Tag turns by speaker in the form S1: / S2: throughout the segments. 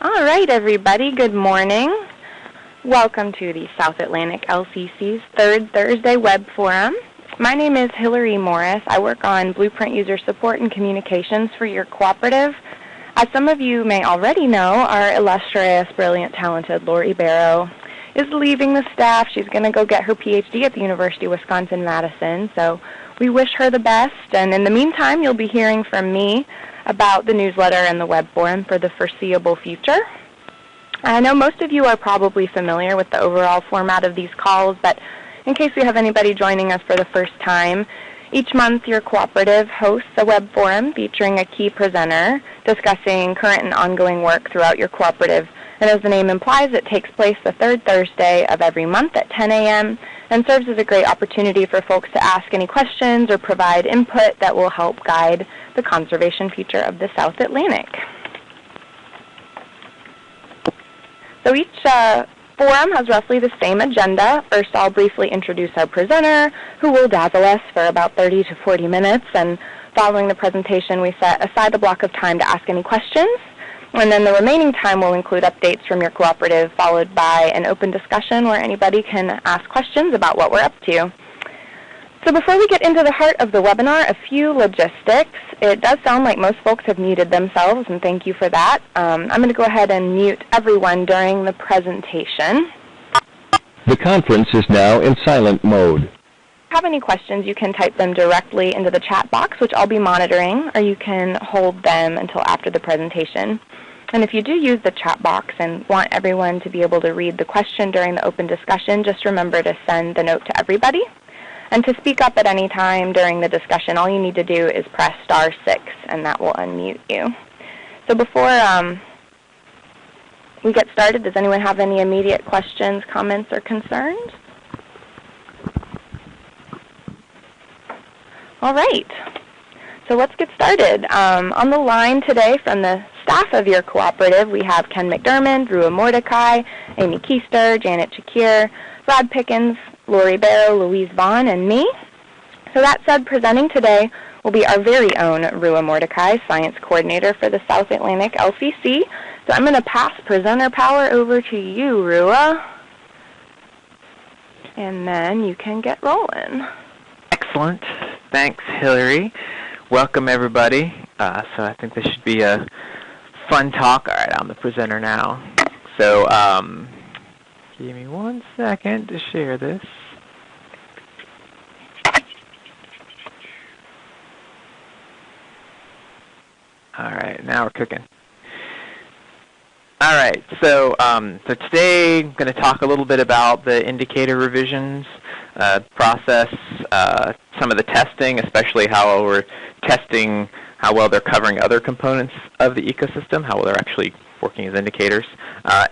S1: All right, everybody, good morning. Welcome to the South Atlantic LCC's third Thursday Web Forum. My name is Hillary Morris. I work on Blueprint User Support and Communications for your cooperative. As some of you may already know, our illustrious, brilliant, talented Lori Barrow is leaving the staff. She's going to go get her PhD at the University of Wisconsin-Madison, so we wish her the best. And in the meantime, you'll be hearing from me about the newsletter and the web forum for the foreseeable future. I know most of you are probably familiar with the overall format of these calls, but in case we have anybody joining us for the first time, each month your cooperative hosts a web forum featuring a key presenter discussing current and ongoing work throughout your cooperative. And as the name implies, it takes place the third Thursday of every month at 10 a.m. and serves as a great opportunity for folks to ask any questions or provide input that will help guide the conservation future of the South Atlantic. So each forum has roughly the same agenda. First, I'll briefly introduce our presenter, who will dazzle us for about 30 to 40 minutes. And following the presentation, we set aside a block of time to ask any questions. And then the remaining time will include updates from your cooperative, followed by an open discussion where anybody can ask questions about what we're up to. So before we get into the heart of the webinar, a few logistics. It does sound like most folks have muted themselves, and thank you for that. I'm going to go ahead and mute everyone during the presentation.
S2: The conference is now in silent mode.
S1: If you have any questions, you can type them directly into the chat box, which I'll be monitoring, or you can hold them until after the presentation. And if you do use the chat box and want everyone to be able to read the question during the open discussion, just remember to send the note to everybody. And to speak up at any time during the discussion, all you need to do is press *6, and that will unmute you. So before we get started, does anyone have any immediate questions, comments, or concerns? All right. So let's get started. On the line today from the staff of your cooperative, we have Ken McDermott, Rua Mordecai, Amy Keister, Janet Shakir, Brad Pickens, Lori Barrow, Louise Vaughn, and me. So that said, presenting today will be our very own Rua Mordecai, Science Coordinator for the South Atlantic LCC. So I'm going to pass presenter power over to you, Rua, and then you can get rolling.
S3: Excellent. Thanks, Hillary. Welcome, everybody. So I think this should be a fun talk. All right, I'm the presenter now. So give me 1 second to share this. All right, now we're cooking. All right, so today I'm going to talk a little bit about the indicator revisions process, some of the testing, especially how we're testing how well they're covering other components of the ecosystem, how well they're actually working as indicators,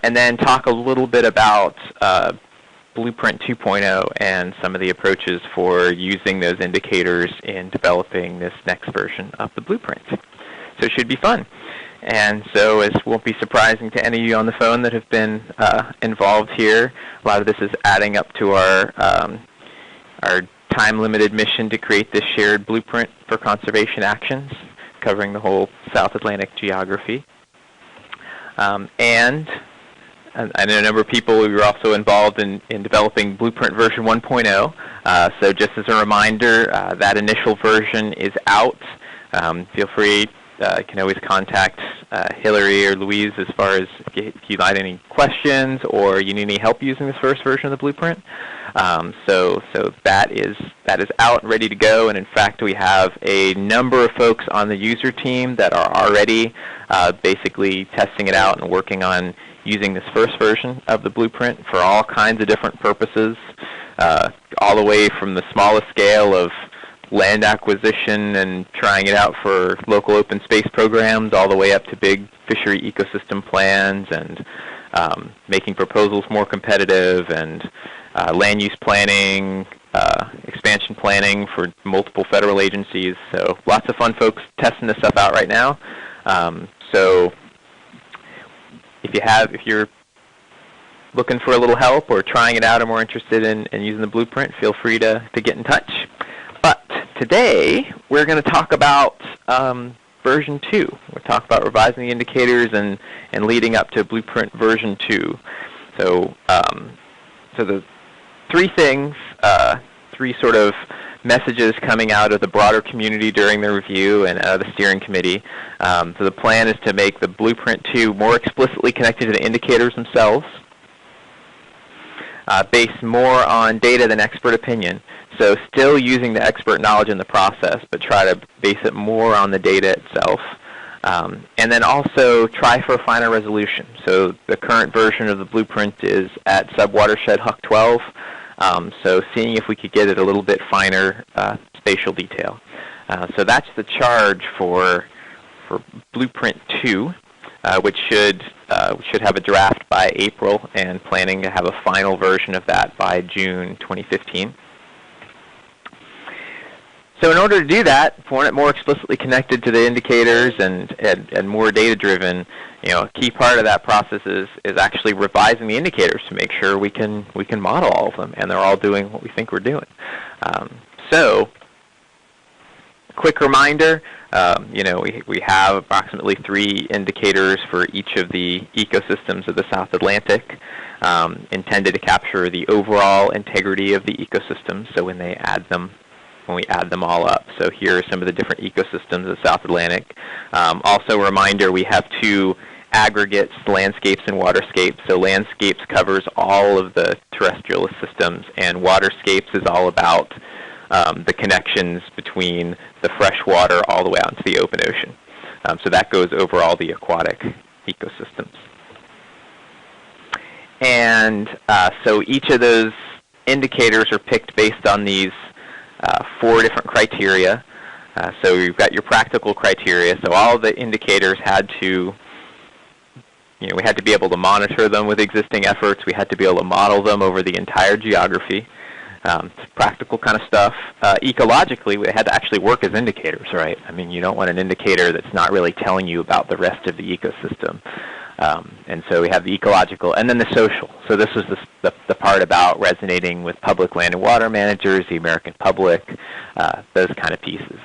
S3: and then talk a little bit about Blueprint 2.0 and some of the approaches for using those indicators in developing this next version of the Blueprint. So it should be fun. And so, as won't be surprising to any of you on the phone that have been involved here, a lot of this is adding up to our time-limited mission to create this shared blueprint for conservation actions, covering the whole South Atlantic geography. And I know a number of people who were also involved in developing Blueprint version 1.0. So just as a reminder, that initial version is out. Feel free. You can always contact Hillary or Louise as far as if you like any questions or you need any help using this first version of the Blueprint. So that is out and ready to go. And in fact, we have a number of folks on the user team that are already basically testing it out and working on using this first version of the Blueprint for all kinds of different purposes, all the way from the smallest scale of land acquisition and trying it out for local open space programs all the way up to big fishery ecosystem plans and making proposals more competitive and land use planning, expansion planning for multiple federal agencies. So lots of fun folks testing this stuff out right now. So if you're looking for a little help or trying it out or more interested in using the Blueprint, feel free to get in touch. But today we're going to talk about version 2. We'll talk about revising the indicators and leading up to Blueprint version 2. So, so the three things, three sort of messages coming out of the broader community during the review and the steering committee. So the plan is to make the Blueprint 2 more explicitly connected to the indicators themselves, based more on data than expert opinion. So still using the expert knowledge in the process, but try to base it more on the data itself. And then also try for a finer resolution. So the current version of the Blueprint is at subwatershed Huck 12. So seeing if we could get it a little bit finer spatial detail. So that's the charge for Blueprint 2, which should have a draft by April and planning to have a final version of that by June 2015. So in order to do that, if we want it more explicitly connected to the indicators and more data-driven, a key part of that process is actually revising the indicators to make sure we can model all of them and they're all doing what we think we're doing. So, quick reminder, we have approximately 3 indicators for each of the ecosystems of the South Atlantic, intended to capture the overall integrity of the ecosystem. So when we add them all up. So here are some of the different ecosystems of the South Atlantic. Also a reminder, we have 2 aggregates, landscapes and waterscapes. So landscapes covers all of the terrestrial systems, and waterscapes is all about the connections between the fresh water all the way out into the open ocean. So that goes over all the aquatic ecosystems. And so each of those indicators are picked based on these 4 different criteria. So you've got your practical criteria. So all the indicators had to, we had to be able to monitor them with existing efforts. We had to be able to model them over the entire geography. Practical kind of stuff. Ecologically, they had to actually work as indicators, right? I mean, you don't want an indicator that's not really telling you about the rest of the ecosystem. And so we have the ecological, and then the social. So this is the part about resonating with public land and water managers, the American public, those kind of pieces.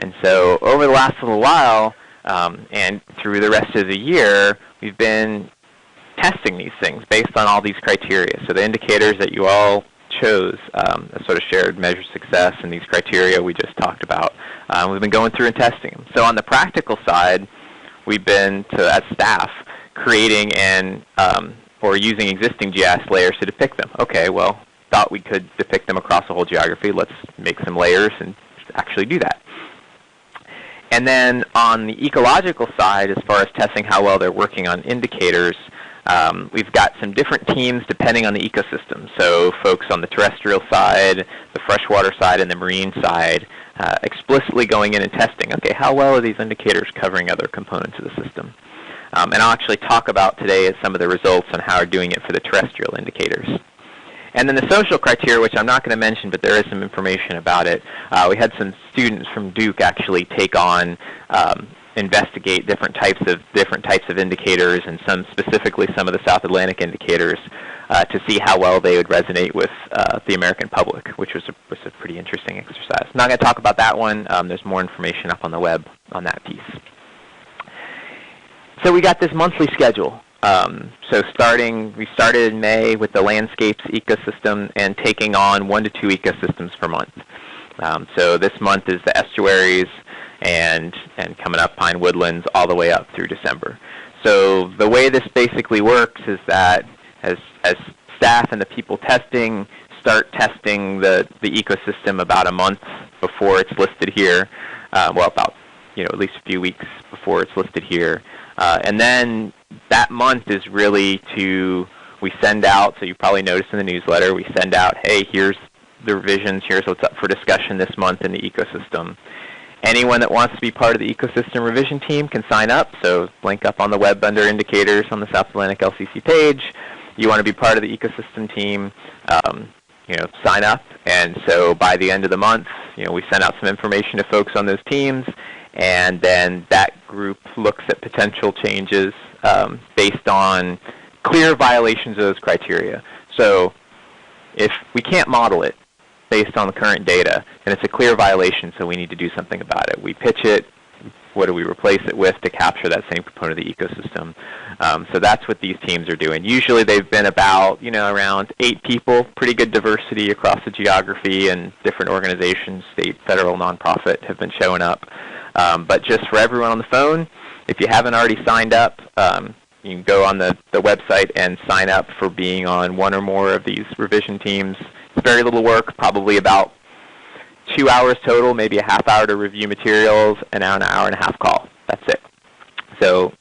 S3: And so over the last little while, and through the rest of the year, we've been testing these things based on all these criteria. So the indicators that you all chose, a sort of shared measure success, and these criteria we just talked about, we've been going through and testing them. So on the practical side, we've been, as staff, creating and or using existing GIS layers to depict them. Okay, well, thought we could depict them across the whole geography. Let's make some layers and actually do that. And then on the ecological side, as far as testing how well they're working on indicators, we've got some different teams depending on the ecosystem. So folks on the terrestrial side, the freshwater side, and the marine side, explicitly going in and testing, okay, how well are these indicators covering other components of the system? And I'll actually talk about today some of the results on how we're doing it for the terrestrial indicators. And then the social criteria, which I'm not going to mention, but there is some information about it. We had some students from Duke actually take on, investigate different types of indicators, and specifically some of the South Atlantic indicators, to see how well they would resonate with the American public, which was a pretty interesting exercise. I'm not going to talk about that one. There's more information up on the web on that piece. So we got this monthly schedule. So we started in May with the landscapes ecosystem and taking on 1 to 2 ecosystems per month. So this month is the estuaries and coming up pine woodlands all the way up through December. So the way this basically works is that as staff and the people testing start testing the ecosystem about a month before it's listed here, about at least a few weeks before it's listed here. And then that month is really we send out, so you probably noticed in the newsletter, we send out, hey, here's the revisions, here's what's up for discussion this month in the ecosystem. Anyone that wants to be part of the ecosystem revision team can sign up, so link up on the web under indicators on the South Atlantic LCC page. You want to be part of the ecosystem team, sign up, and so by the end of the month, we send out some information to folks on those teams, and then that group looks at potential changes based on clear violations of those criteria. So if we can't model it based on the current data, then it's a clear violation, so we need to do something about it. We pitch it, what do we replace it with to capture that same component of the ecosystem? So that's what these teams are doing. Usually they've been about, around 8 people, pretty good diversity across the geography, and different organizations, state, federal, nonprofit, have been showing up. But just for everyone on the phone, if you haven't already signed up, you can go on the website and sign up for being on one or more of these revision teams. It's very little work, probably about 2 hours total, maybe a half hour to review materials, and an hour and a half call. That's it. So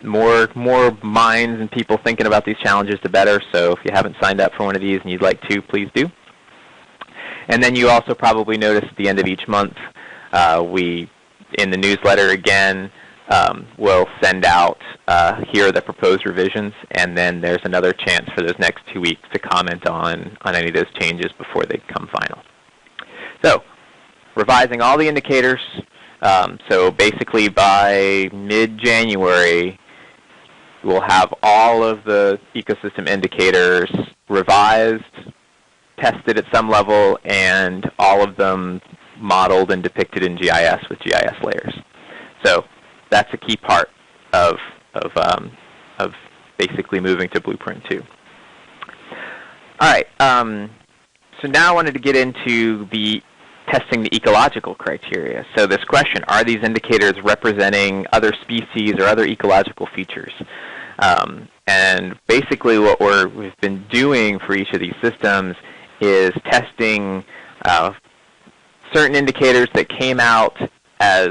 S3: more minds and people thinking about these challenges, the better. So if you haven't signed up for one of these and you'd like to, please do. And then you also probably notice at the end of each month, we, in the newsletter again, will send out, here are the proposed revisions, and then there's another chance for those next 2 weeks to comment on any of those changes before they become final. So, revising all the indicators. So basically by mid-January, we'll have all of the ecosystem indicators revised, tested at some level, and all of them modeled and depicted in GIS with GIS layers. So that's a key part of basically moving to Blueprint 2. All right. So now I wanted to get into the testing the ecological criteria. So this question, are these indicators representing other species or other ecological features? And basically what we've been doing for each of these systems is testing certain indicators that came out as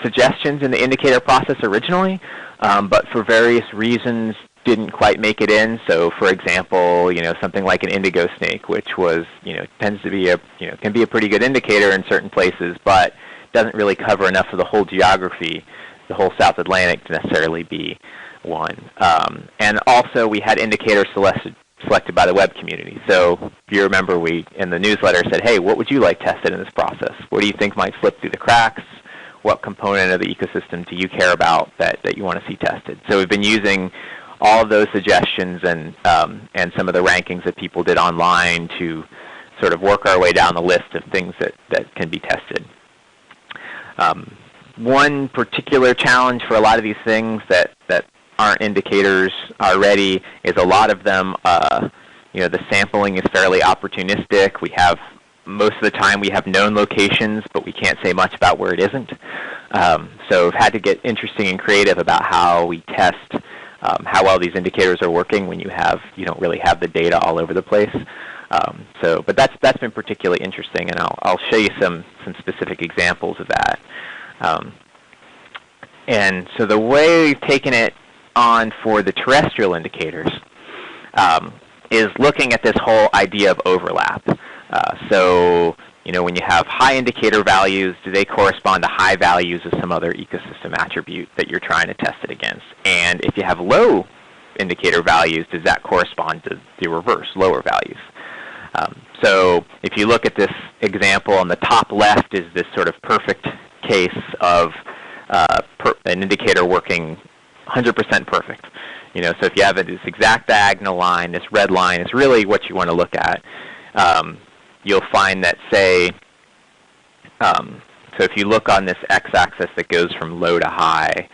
S3: suggestions in the indicator process originally, but for various reasons didn't quite make it in. So, for example, something like an indigo snake, which was, tends to be can be a pretty good indicator in certain places, but doesn't really cover enough of the whole geography, the whole South Atlantic, to necessarily be one. And also, we had indicators selected by the web community. So, if you remember, we in the newsletter said, hey, what would you like tested in this process? What do you think might slip through the cracks? What component of the ecosystem do you care about that you want to see tested? So we've been using all of those suggestions and some of the rankings that people did online to sort of work our way down the list of things that can be tested. One particular challenge for a lot of these things that aren't indicators already is a lot of them, the sampling is fairly opportunistic. Most of the time we have known locations, but we can't say much about where it isn't. So we've had to get interesting and creative about how we test how well these indicators are working when you don't really have the data all over the place. But that's been particularly interesting, and I'll show you some specific examples of that. And so the way we've taken it on for the terrestrial indicators is looking at this whole idea of overlap. So when you have high indicator values, do they correspond to high values of some other ecosystem attribute that you're trying to test it against? And if you have low indicator values, does that correspond to the reverse, lower values? So if you look at this example on the top left is this sort of perfect case of an indicator working 100% perfect. So if you have this exact diagonal line, this red line is really what you want to look at. You'll find that, say, so if you look on this x-axis that goes from low to high,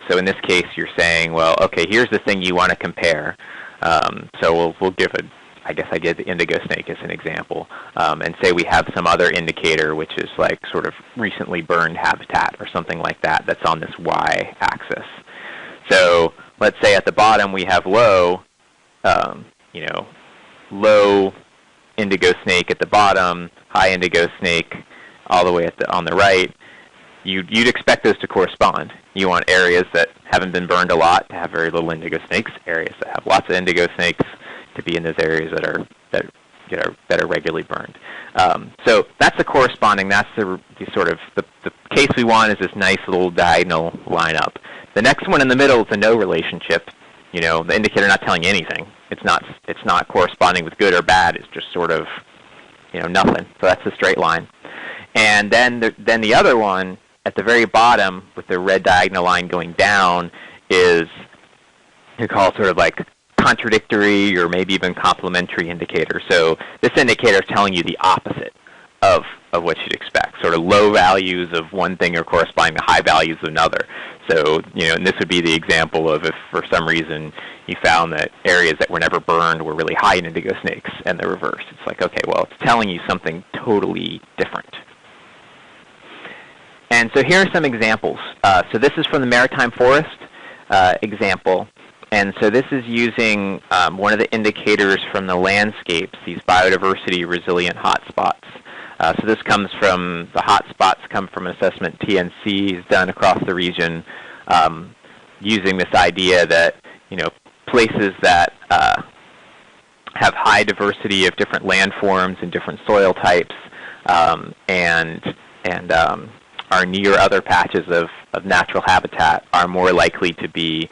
S3: so in this case you're saying, well, okay, here's the thing you want to compare. So we'll give I guess I did the indigo snake as an example, and say we have some other indicator which is like sort of recently burned habitat or something like that that's on this y-axis. So let's say at the bottom we have low, low indigo snake at the bottom, high indigo snake all the way on the right. You'd expect those to correspond. You want areas that haven't been burned a lot to have very little indigo snakes, areas that have lots of indigo snakes to be in those areas that are regularly burned. So that's the corresponding. That's the case we want is this nice little diagonal lineup. The next one in the middle is a no relationship. The indicator not telling you anything. It's not corresponding with good or bad. It's just sort of nothing. So that's a straight line. And then the other one at the very bottom with the red diagonal line going down is you call sort of like contradictory or maybe even complementary indicator. So this indicator is telling you the opposite of what you'd expect. Sort of low values of one thing are corresponding to high values of another. So, and this would be the example of if for some reason you found that areas that were never burned were really high in indigo snakes, and the reverse. It's like, okay, well, it's telling you something totally different. And so here are some examples. So this is from the maritime forest example. And so this is using one of the indicators from the landscapes, these biodiversity resilient hotspots. So this comes from, the hotspots come from an assessment TNC has done across the region using this idea that, places that have high diversity of different landforms and different soil types and are near other patches of natural habitat are more likely to be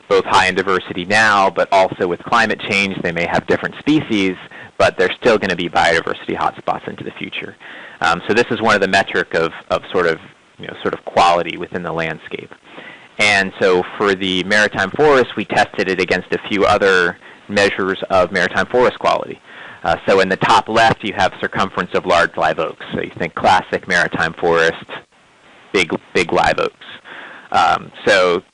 S3: both high in diversity now, but also with climate change, they may have different species, but they're still going to be biodiversity hotspots into the future. So this is one of the metric of sort of quality within the landscape. And so for the maritime forest, we tested it against a few other measures of maritime forest quality. So in the top left, you have circumference of large live oaks. So you think classic maritime forest, big live oaks. So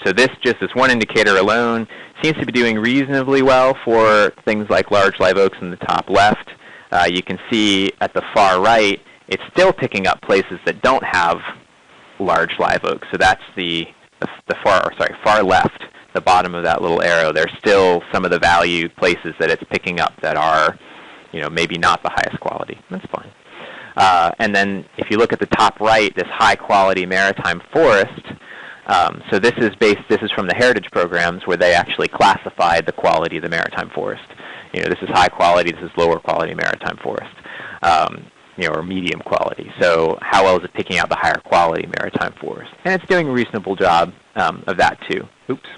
S3: this one indicator alone seems to be doing reasonably well for things like large live oaks in the top left. You can see at the far right, it's still picking up places that don't have large live oaks. So that's the far left, the bottom of that little arrow. There's still some of the valued places that it's picking up that are, maybe not the highest quality. That's fine. And then if you look at the top right, this high quality maritime forest. So this is from the heritage programs where they actually classified the quality of the maritime forest. This is high quality, this is lower quality maritime forest, or medium quality. So how well is it picking out the higher quality maritime forest? And it's doing a reasonable job of that too. Oops.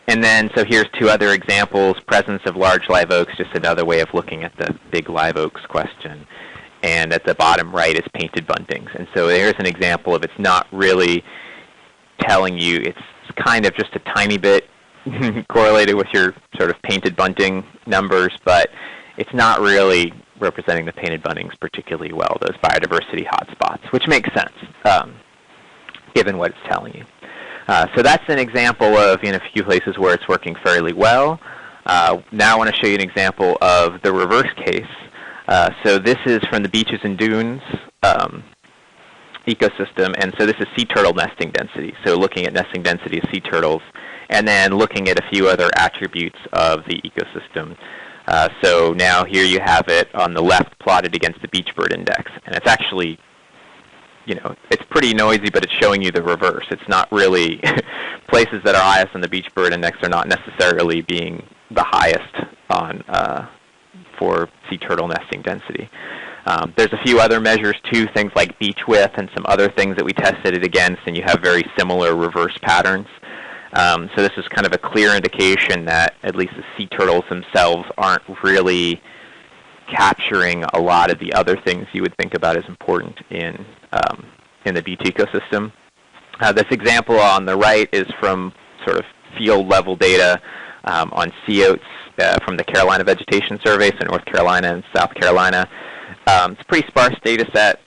S3: And then, so here's two other examples. Presence of large live oaks, just another way of looking at the big live oaks question. And at the bottom right is painted buntings. And so here's an example of it's not really telling you, it's kind of just a tiny bit correlated with your sort of painted bunting numbers, but it's not really representing the painted buntings particularly well, those biodiversity hotspots, which makes sense given what it's telling you. So that's an example of a few places where it's working fairly well. Now I want to show you an example of the reverse case. So this is from the beaches and dunes ecosystem, and so this is sea turtle nesting density. So looking at nesting density of sea turtles, and then looking at a few other attributes of the ecosystem. So now here you have it on the left plotted against the beach bird index, and it's actually, it's pretty noisy, but it's showing you the reverse. It's not really, places that are highest on the beach bird index are not necessarily being the highest on for sea turtle nesting density. There's a few other measures too, things like beach width and some other things that we tested it against, and you have very similar reverse patterns. So this is kind of a clear indication that at least the sea turtles themselves aren't really capturing a lot of the other things you would think about as important in the beach ecosystem. This example on the right is from sort of field level data on sea oats from the Carolina Vegetation Survey, so North Carolina and South Carolina. It's a pretty sparse data set,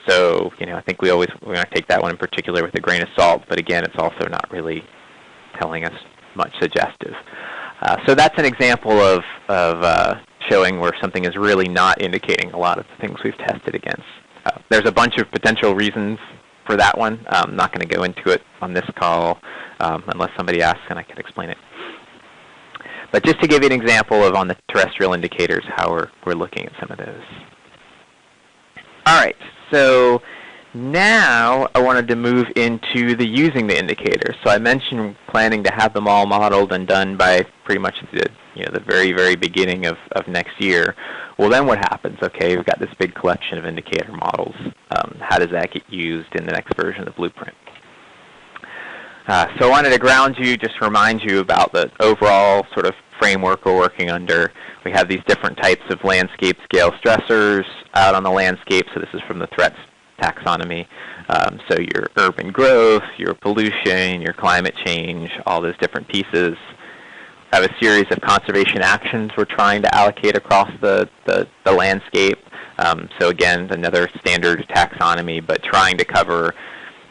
S3: so I think we're going to take that one in particular with a grain of salt, but again, it's also not really telling us much suggestive. So that's an example of showing where something is really not indicating a lot of the things we've tested against. There's a bunch of potential reasons for that one. I'm not going to go into it on this call unless somebody asks and I can explain it. But just to give you an example of on the terrestrial indicators how we're looking at some of those. All right, so now I wanted to move into the using the indicators. So I mentioned planning to have them all modeled and done by pretty much the very, very beginning of next year. Well, then what happens? Okay, we've got this big collection of indicator models. How does that get used in the next version of the blueprint? So I wanted to ground you, just remind you about the overall sort of framework we're working under. We have these different types of landscape scale stressors out on the landscape. So this is from the threats taxonomy. So your urban growth, your pollution, your climate change, all those different pieces. have a series of conservation actions we're trying to allocate across the landscape. So again, another standard taxonomy, but trying to cover,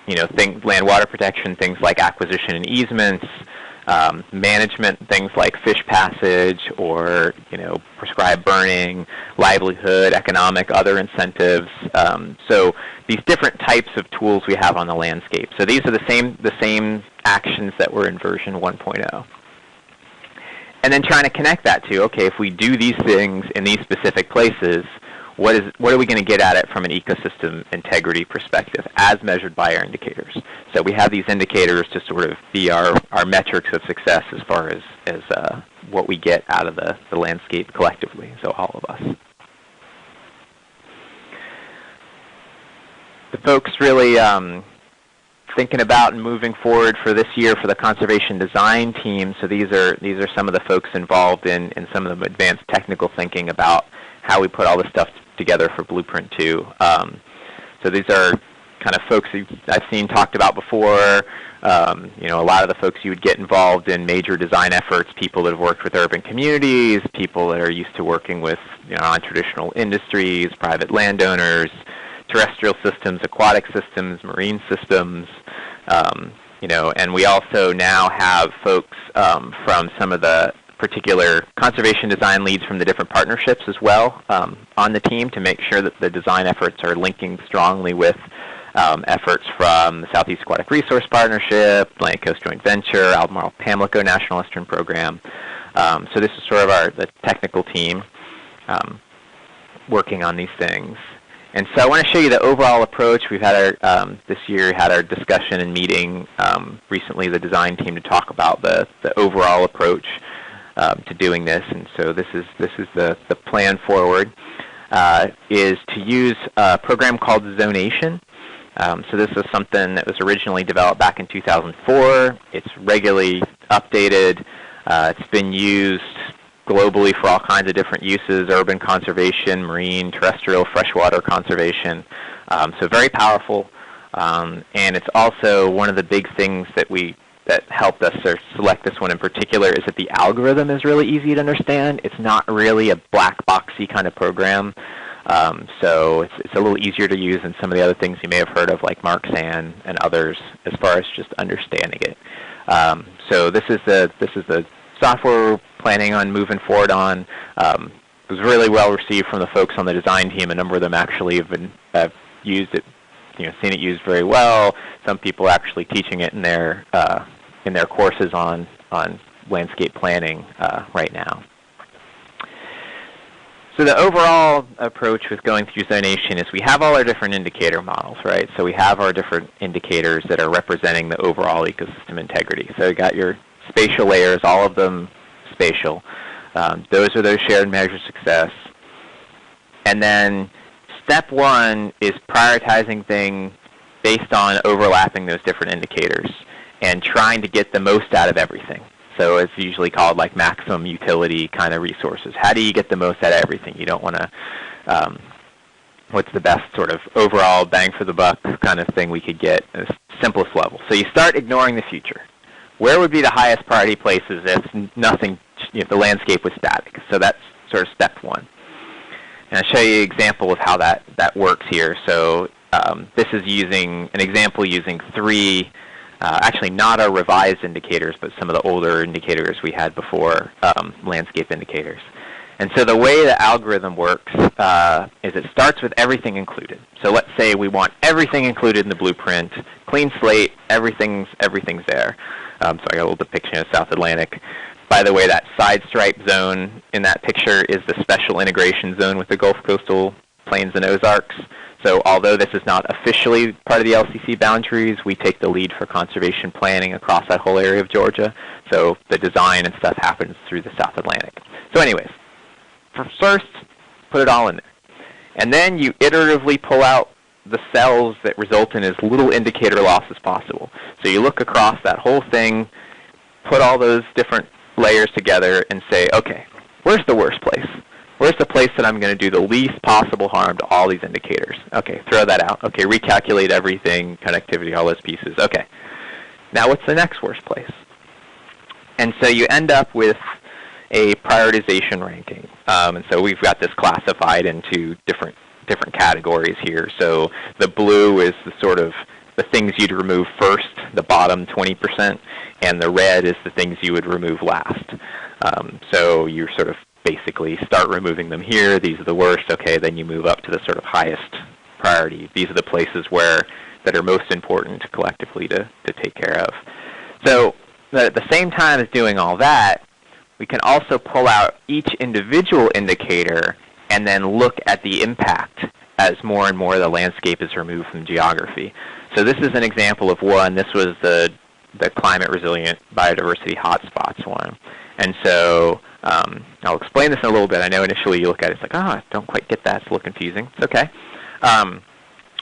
S3: land water protection, things like acquisition and easements, management, things like fish passage or, prescribed burning, livelihood, economic, other incentives. So these different types of tools we have on the landscape. So these are the same actions that were in version 1.0. And then trying to connect that to, okay, if we do these things in these specific places, what are we going to get at it from an ecosystem integrity perspective as measured by our indicators? So we have these indicators to sort of be our metrics of success as far as what we get out of the landscape collectively, so all of us. The folks really thinking about and moving forward for this year for the conservation design team. So these are some of the folks involved in some of the advanced technical thinking about how we put all this stuff together for Blueprint 2. So these are kind of folks I've seen talked about before. A lot of the folks you would get involved in major design efforts, people that have worked with urban communities, people that are used to working with non-traditional industries, private landowners, terrestrial systems, aquatic systems, marine systems, and we also now have folks from some of the particular conservation design leads from the different partnerships as well on the team to make sure that the design efforts are linking strongly with efforts from the Southeast Aquatic Resource Partnership, Atlantic Coast Joint Venture, Albemarle Pamlico National Western Program. So this is sort of the technical team working on these things. And so I want to show you the overall approach. We've had this year had our discussion and meeting recently, the design team, to talk about the overall approach to doing this. And so this is the plan forward, is to use a program called Zonation. So this is something that was originally developed back in 2004. It's regularly updated. It's been used globally for all kinds of different uses: urban conservation, marine, terrestrial, freshwater conservation. So very powerful, and it's also one of the big things that helped us select this one in particular is that the algorithm is really easy to understand. It's not really a black boxy kind of program, so it's a little easier to use than some of the other things you may have heard of, like MarkSan and others, as far as just understanding it. So this is the software we're planning on moving forward on. It was really well received from the folks on the design team. A number of them actually have used it, seen it used very well. Some people are actually teaching it in their courses on landscape planning right now. So the overall approach with going through zonation is we have all our different indicator models, right? So we have our different indicators that are representing the overall ecosystem integrity. So you got your spatial layers, all of them spatial. Those are those shared measures of success. And then step one is prioritizing things based on overlapping those different indicators and trying to get the most out of everything. So it's usually called like maximum utility kind of resources. How do you get the most out of everything? You don't want to, what's the best sort of overall bang for the buck kind of thing we could get at the simplest level. So you start ignoring the future. Where would be the highest priority places if nothing, if the landscape was static? So that's sort of step one. And I'll show you an example of how that works here. So this is using an example using three, actually not our revised indicators, but some of the older indicators we had before, landscape indicators. And so the way the algorithm works is it starts with everything included. So let's say we want everything included in the blueprint, clean slate, everything's there. So I got a little depiction of South Atlantic. By the way, that side stripe zone in that picture is the special integration zone with the Gulf Coastal Plains and Ozarks. So although this is not officially part of the LCC boundaries, we take the lead for conservation planning across that whole area of Georgia. So the design and stuff happens through the South Atlantic. So anyways, first, put it all in there. And then you iteratively pull out the cells that result in as little indicator loss as possible. So you look across that whole thing, put all those different layers together and say, okay, where's the worst place? Where's the place that I'm going to do the least possible harm to all these indicators? Okay, throw that out. Okay, recalculate everything, connectivity, all those pieces. Okay, now what's the next worst place? And so you end up with a prioritization ranking. And so we've got this classified into different categories here. So the blue is the sort of the things you'd remove first, the bottom 20%, and the red is the things you would remove last. So you sort of basically start removing them here. These are the worst. Okay, then you move up to the sort of highest priority. These are the places that are most important collectively to take care of. So at the same time as doing all that, we can also pull out each individual indicator and then look at the impact as more and more of the landscape is removed from geography. So this is an example of one. This was the climate resilient biodiversity hotspots one. And so I'll explain this in a little bit. I know initially you look at it, it's like, I don't quite get that. It's a little confusing. It's okay.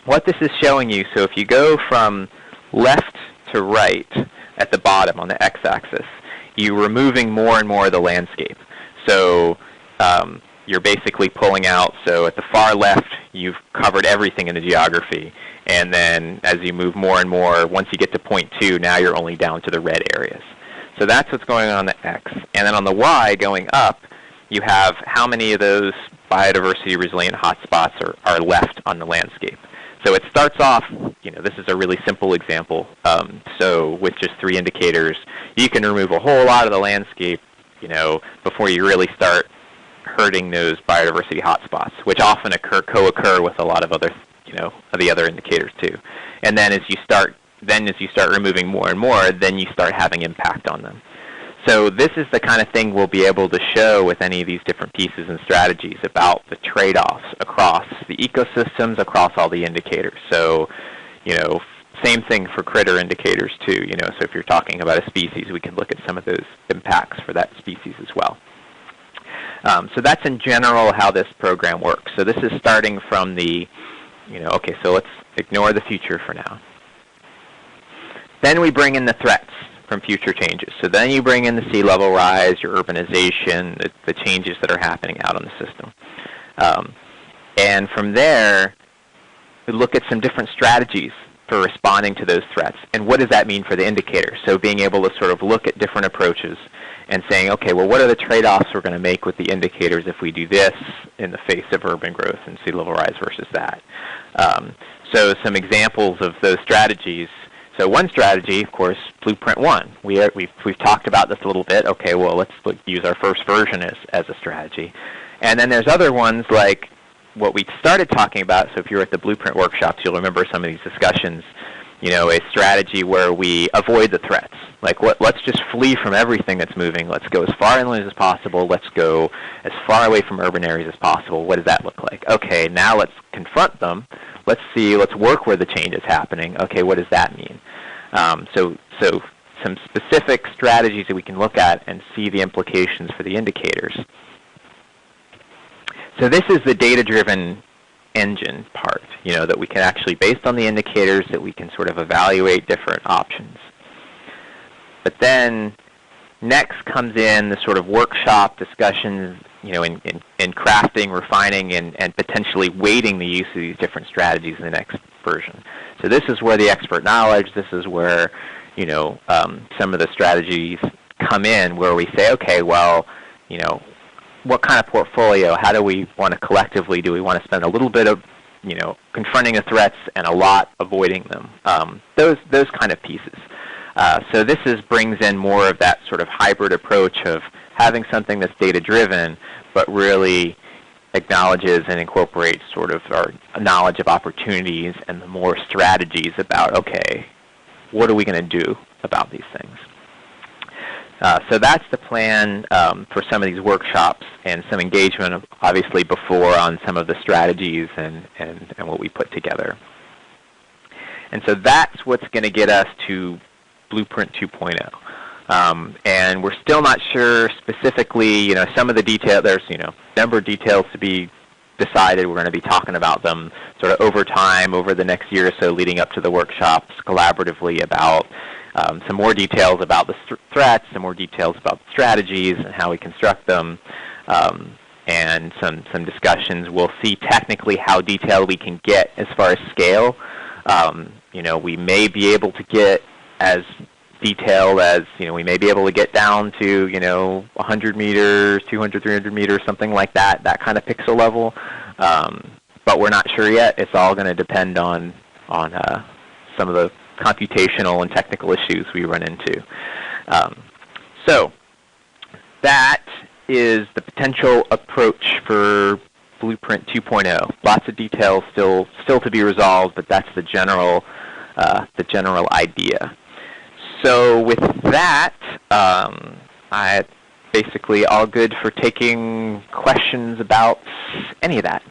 S3: What this is showing you, so if you go from left to right at the bottom on the x-axis, you're removing more and more of the landscape. So you're basically pulling out, so at the far left, you've covered everything in the geography. And then as you move more and more, once you get to point 2, now you're only down to the red areas. So that's what's going on the X. And then on the Y, going up, you have how many of those biodiversity resilient hotspots are left on the landscape. So it starts off, this is a really simple example. So with just 3 indicators, you can remove a whole lot of the landscape, before you really start hurting those biodiversity hotspots, which often co-occur with a lot of other, the other indicators too. And then as you start removing more and more, then you start having impact on them. So this is the kind of thing we'll be able to show with any of these different pieces and strategies about the trade-offs across the ecosystems, across all the indicators. So, same thing for critter indicators too. So if you're talking about a species, we can look at some of those impacts for that species as well. So that's in general how this program works. So this is starting from the, okay, so let's ignore the future for now. Then we bring in the threats from future changes. So then you bring in the sea level rise, your urbanization, the changes that are happening out on the system. And from there, we look at some different strategies for responding to those threats. And what does that mean for the indicator? So being able to sort of look at different approaches and saying, okay, well, what are the trade-offs we're going to make with the indicators if we do this in the face of urban growth and sea level rise versus that? So some examples of those strategies. So one strategy, of course, Blueprint 1. We've talked about this a little bit. Okay, well, let's use our first version as a strategy. And then there's other ones like what we started talking about. So if you were at the Blueprint workshops, you'll remember some of these discussions. A strategy where we avoid the threats. Like, let's just flee from everything that's moving. Let's go as far inland as possible. Let's go as far away from urban areas as possible. What does that look like? Okay, now let's confront them. Let's work where the change is happening. Okay, what does that mean? So some specific strategies that we can look at and see the implications for the indicators. So this is the data-driven engine part, that we can actually, based on the indicators, that we can sort of evaluate different options. But then next comes in the sort of workshop discussions, in crafting, refining, and potentially weighting the use of these different strategies in the next version. So this is where the expert knowledge, this is where, some of the strategies come in where we say, okay, well, what kind of portfolio, how do we want to collectively, do we want to spend a little bit of, confronting the threats and a lot avoiding them? Those kind of pieces. So this brings in more of that sort of hybrid approach of having something that's data-driven, but really acknowledges and incorporates sort of our knowledge of opportunities and the more strategies about, okay, what are we going to do about these things? So that's the plan for some of these workshops and some engagement, obviously, before on some of the strategies and what we put together. And so that's what's going to get us to Blueprint 2.0. And we're still not sure specifically, some of the detail, there's, number of details to be decided. We're going to be talking about them sort of over time, over the next year or so leading up to the workshops collaboratively about some more details about the threats, some more details about the strategies and how we construct them, and some discussions. We'll see technically how detailed we can get as far as scale. We may be able to get as detailed as, we may be able to get down to, 100 meters, 200, 300 meters, something like that kind of pixel level. But we're not sure yet. It's all going to depend on some of the computational and technical issues we run into. So that is the potential approach for Blueprint 2.0. Lots of details still to be resolved, but that's the general idea. So with that, I basically all good for taking questions about any of that.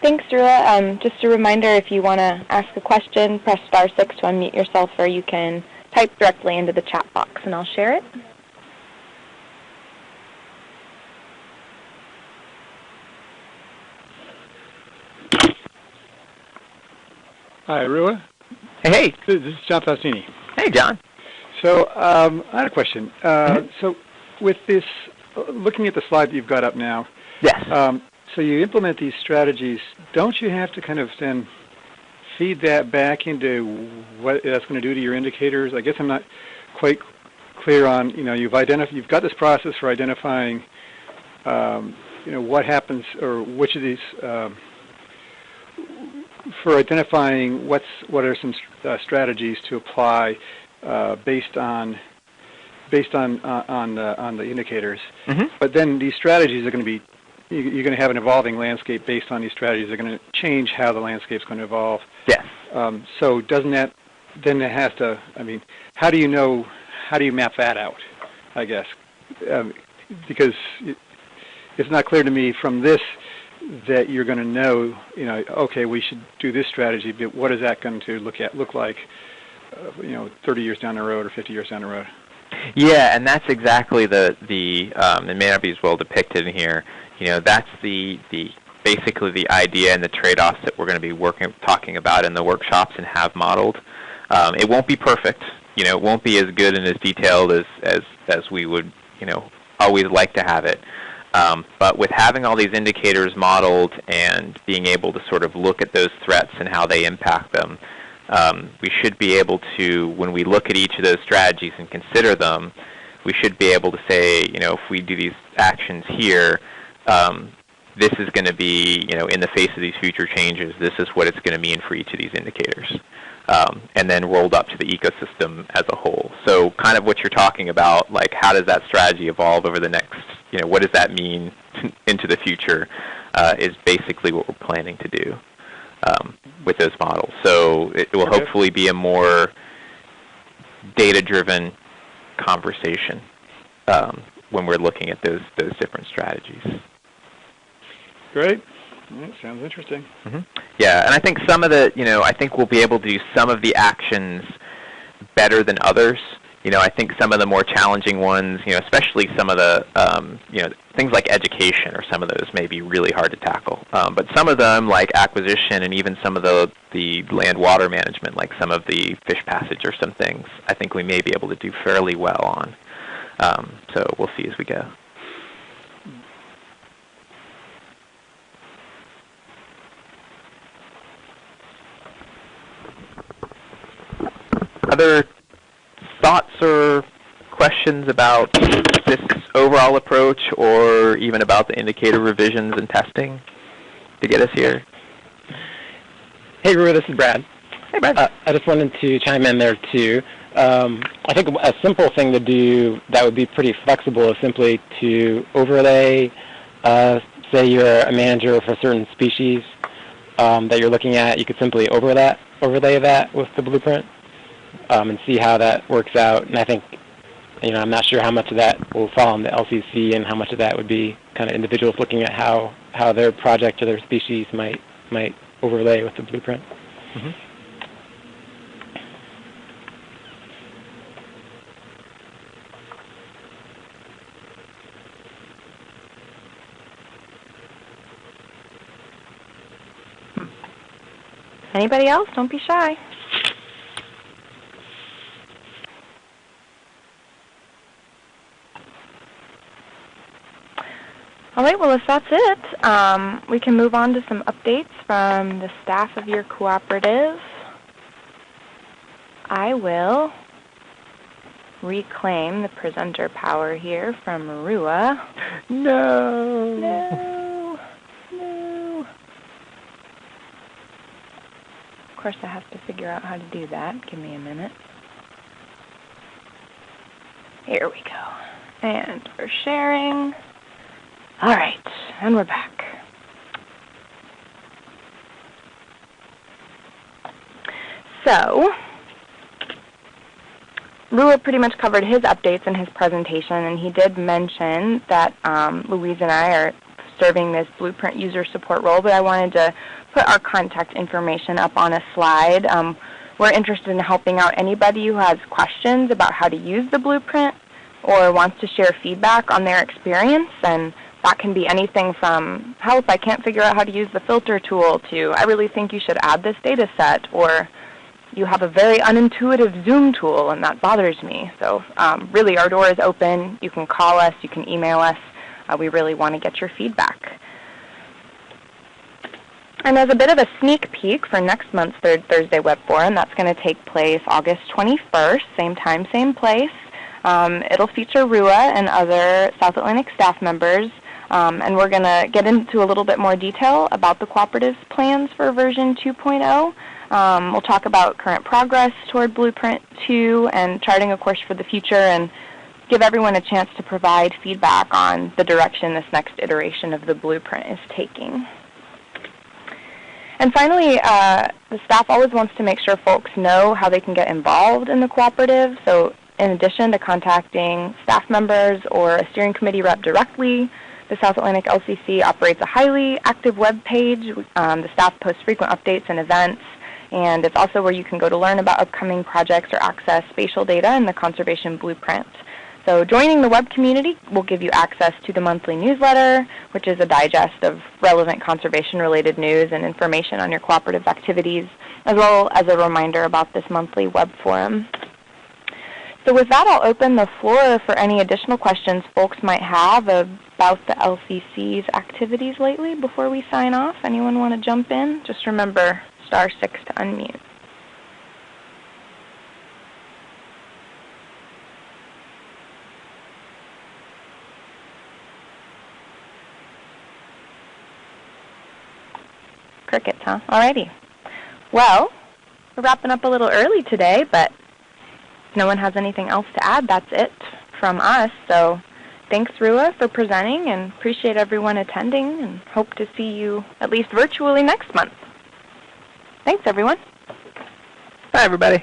S1: Thanks, Rua. Just a reminder, if you want to ask a question, press *6 to unmute yourself, or you can type directly into the chat box, and I'll share it.
S4: Hi, Rua.
S3: Hey.
S4: This is John Faustini.
S3: Hey, John.
S4: So I had a question. So with this, looking at the slide that you've got up now,
S3: yes.
S4: So you implement these strategies. Don't you have to kind of then feed that back into what that's going to do to your indicators? I guess I'm not quite clear on, you've got this process for identifying, what happens or which of these, for identifying what are some strategies to apply based on the indicators. Mm-hmm. But then these strategies are going to be, you're going to have an evolving landscape based on these strategies. They're going to change how the landscape's going to evolve.
S3: Yes.
S4: So doesn't that, then it has to, how do you map that out, I guess? Because it's not clear to me from this that you're going to know, okay, we should do this strategy, but what is that going to look like, 30 years down the road or 50 years down the road?
S3: Yeah, and that's exactly it may not be as well depicted in here. That's the basically the idea and the trade-offs that we're going to be talking about in the workshops and have modeled. It won't be perfect. It won't be as good and as detailed as we would, always like to have it. But with having all these indicators modeled and being able to sort of look at those threats and how they impact them, we should be able to, when we look at each of those strategies and consider them, we should be able to say, if we do these actions here, this is going to be, in the face of these future changes, this is what it's going to mean for each of these indicators. And then rolled up to the ecosystem as a whole. So kind of what you're talking about, like how does that strategy evolve over the next, what does that mean into the future, is basically what we're planning to do with those models. So it will hopefully be a more data-driven conversation when we're looking at those different strategies.
S4: Great. That sounds interesting.
S3: Mm-hmm. Yeah, and I think some of the, I think we'll be able to do some of the actions better than others. I think some of the more challenging ones, especially some of the, things like education or some of those may be really hard to tackle. But some of them, like acquisition and even some of the land water management, like some of the fish passage or some things, I think we may be able to do fairly well on. So we'll see as we go. Other thoughts or questions about this overall approach or even about the indicator revisions and testing to get us here?
S5: Hey, Rua, this is Brad.
S3: Hey, Brad.
S5: I just wanted to chime in there, too. I think a simple thing to do that would be pretty flexible is simply to overlay, say you're a manager for a certain species that you're looking at. You could simply overlay that with the blueprint. And see how that works out. And I think, I'm not sure how much of that will fall on the LCC and how much of that would be kind of individuals looking at how their project or their species might overlay with the blueprint. Mm-hmm.
S1: Anybody else? Don't be shy. All right, well, if that's it, we can move on to some updates from the staff of your cooperative. I will reclaim the presenter power here from Rua.
S3: No.
S1: No. No. Of course, I have to figure out how to do that. Give me a minute. Here we go. And we're sharing. All right, and we're back. So, Rua pretty much covered his updates in his presentation, and he did mention that Louise and I are serving this Blueprint user support role, but I wanted to put our contact information up on a slide. We're interested in helping out anybody who has questions about how to use the Blueprint or wants to share feedback on their experience, and that can be anything from, help, I can't figure out how to use the filter tool, to, I really think you should add this data set, or you have a very unintuitive Zoom tool and that bothers me. So really, our door is open. You can call us, you can email us. We really want to get your feedback. And as a bit of a sneak peek for next month's Third Thursday Web Forum, that's going to take place August 21st, same time, same place. It'll feature Rua and other South Atlantic staff members, and we're going to get into a little bit more detail about the cooperative's plans for version 2.0. We'll talk about current progress toward Blueprint 2 and charting a course for the future, and give everyone a chance to provide feedback on the direction this next iteration of the Blueprint is taking. And finally, the staff always wants to make sure folks know how they can get involved in the cooperative. So in addition to contacting staff members or a steering committee rep directly, the South Atlantic LCC operates a highly active web page. The staff posts frequent updates and events, and it's also where you can go to learn about upcoming projects or access spatial data in the Conservation Blueprint. So joining the web community will give you access to the monthly newsletter, which is a digest of relevant conservation-related news and information on your cooperative activities, as well as a reminder about this monthly web forum. So with that, I'll open the floor for any additional questions folks might have about the LCC's activities lately before we sign off. Anyone want to jump in? Just remember, *6 to unmute. Crickets, huh? Alrighty. Well, we're wrapping up a little early today, but if no one has anything else to add, that's it from us. So thanks, Rua, for presenting, and appreciate everyone attending, and hope to see you at least virtually next month. Thanks, everyone.
S3: Bye, everybody.